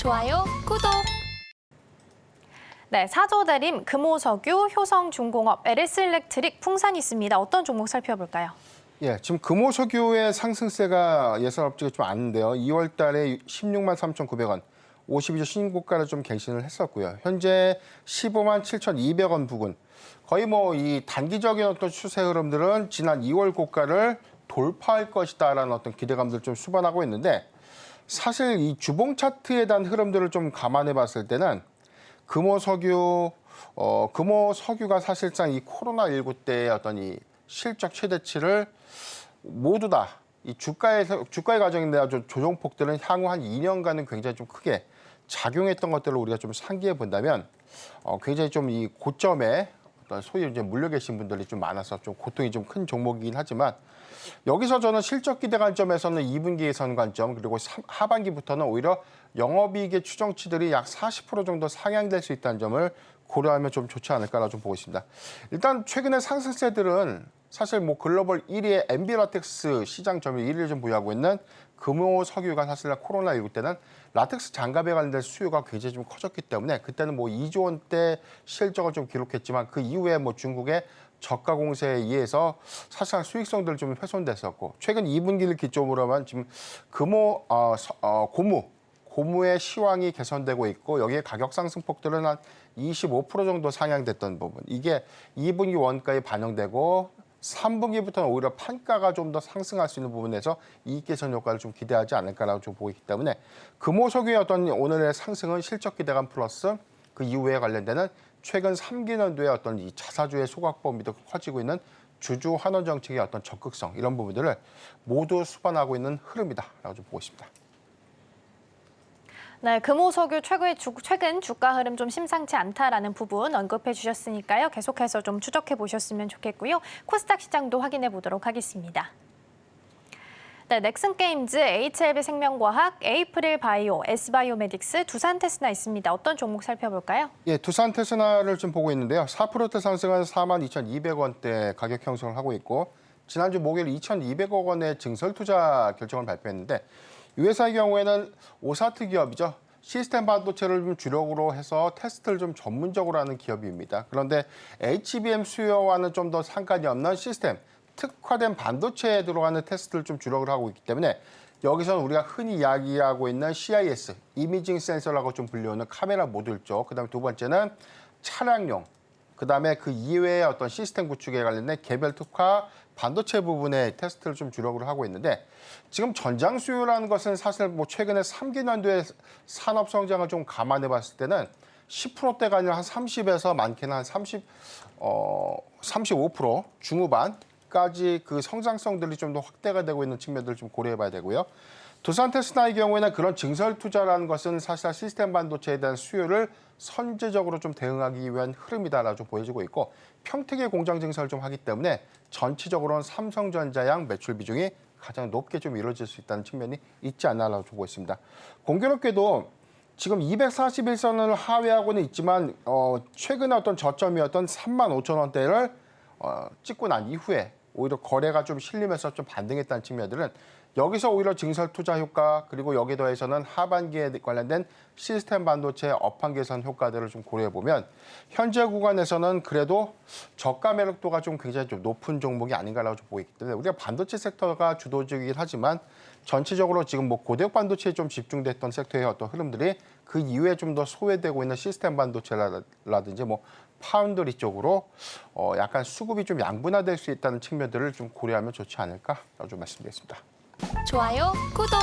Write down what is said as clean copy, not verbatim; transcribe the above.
좋아요, 구독. 네, 사조대림, 금호석유, 효성중공업, LS일렉트릭, 풍산이 있습니다. 어떤 종목 살펴볼까요? 예, 지금 금호석유의 상승세가 예상 업적이 좀 아는데요. 2월 달에 16만 3,900원, 52주 신고가를 좀 갱신을 했었고요. 현재 15만 7,200원 부근. 거의 뭐 이 단기적인 어떤 추세 흐름들은 지난 2월 고가를 돌파할 것이다라는 어떤 기대감들 좀 수반하고 있는데, 사실 이 주봉 차트에 대한 흐름들을 좀 감안해 봤을 때는 금호석유가 사실상 이 코로나19 때의 어떤 이 실적 최대치를 모두 다 이 주가의 과정인데 조정폭들은 향후 한 2년간은 굉장히 좀 크게 작용했던 것들을 우리가 좀 상기해 본다면 굉장히 좀 이 고점에 어떤 소위 이제 물려 계신 분들이 좀 많아서 좀 고통이 좀 큰 종목이긴 하지만, 여기서 저는 실적 기대 관점에서는 2분기 예선 관점, 그리고 하반기부터는 오히려 영업이익의 추정치들이 약 40% 정도 상향될 수 있다는 점을 고려하면 좀 좋지 않을까라고 좀 보고 있습니다. 일단 최근에 상승세들은 사실 뭐 글로벌 1위의 엔비라텍스 시장 점유율 1위를 좀 보유하고 있는 금호석유가 사실 코로나19 때는 라텍스 장갑에 관련된 수요가 굉장히 좀 커졌기 때문에 그때는 뭐 2조 원대 실적을 좀 기록했지만, 그 이후에 뭐 중국의 저가 공세에 의해서 사실상 수익성들 좀 훼손됐었고, 최근 2분기를 기점으로만 지금 고무의 시황이 개선되고 있고, 여기에 가격 상승폭들은 한 25% 정도 상향됐던 부분, 이게 2분기 원가에 반영되고 3분기부터는 오히려 판가가 좀 더 상승할 수 있는 부분에서 이익 개선 효과를 좀 기대하지 않을까라고 좀 보이기 때문에, 금호석유의 어떤 오늘의 상승은 실적 기대감 플러스 그 이후에 관련되는 최근 3기년도의 어떤 이 자사주의 소각 범위도 커지고 있는 주주 환원 정책의 어떤 적극성, 이런 부분들을 모두 수반하고 있는 흐름이다라고 좀 보고 있습니다. 네, 금호석유 최근 주가 흐름 좀 심상치 않다라는 부분 언급해 주셨으니까요. 계속해서 좀 추적해 보셨으면 좋겠고요. 코스닥 시장도 확인해 보도록 하겠습니다. 네, 넥슨게임즈, HLB생명과학, 에이프릴바이오, S바이오메딕스, 두산테스나 있습니다. 어떤 종목 살펴볼까요? 예, 두산테스나를 좀 보고 있는데요. 4% 상승한 42,200원대 가격 형성을 하고 있고, 지난주 목요일 2,200억 원의 증설 투자 결정을 발표했는데, 이 회사의 경우에는 오사트 기업이죠. 시스템 반도체를 좀 주력으로 해서 테스트를 좀 전문적으로 하는 기업입니다. 그런데 HBM 수요와는 좀 더 상관이 없는 시스템, 특화된 반도체에 들어가는 테스트를 좀 주력을 하고 있기 때문에, 여기서는 우리가 흔히 이야기하고 있는 CIS, 이미징 센서라고 좀 불리우는 카메라 모듈 쪽, 그다음에 두 번째는 차량용, 그다음에 그 이외의 어떤 시스템 구축에 관련된 개별 특화 반도체 부분의 테스트를 좀 주력으로 하고 있는데, 지금 전장 수요라는 것은 사실 뭐 최근에 3기년도의 산업 성장을 좀 감안해 봤을 때는 10%대가 아니라 한 30에서 많게는 한 35% 중후반까지 그 성장성들이 좀 더 확대가 되고 있는 측면들을 좀 고려해 봐야 되고요. 두산테스나의 경우에는 그런 증설 투자라는 것은 사실 시스템 반도체에 대한 수요를 선제적으로 좀 대응하기 위한 흐름이다라고 좀 보여지고 있고, 평택의 공장 증설을 좀 하기 때문에 전체적으로는 삼성전자양 매출 비중이 가장 높게 좀 이루어질 수 있다는 측면이 있지 않나라고 보고 있습니다. 공교롭게도 지금 241선을 하회하고는 있지만 최근에 어떤 저점이었던 35,000원대를 찍고 난 이후에 오히려 거래가 좀 실리면서 좀 반등했다는 측면들은, 여기서 오히려 증설 투자 효과, 그리고 여기에 더해서는 하반기에 관련된 시스템 반도체 업황 개선 효과들을 좀 고려해 보면, 현재 구간에서는 그래도 저가 매력도가 좀 굉장히 좀 높은 종목이 아닌가라고 좀 보이기 때문에, 우리가 반도체 섹터가 주도적이긴 하지만 전체적으로 지금 뭐 고대역 반도체에 좀 집중됐던 섹터의 어떤 흐름들이 그 이후에 좀 더 소외되고 있는 시스템 반도체라든지 뭐 파운드리 쪽으로 약간 수급이 좀 양분화될 수 있다는 측면들을 좀 고려하면 좋지 않을까라고 좀 말씀드리겠습니다. 좋아요, 구독.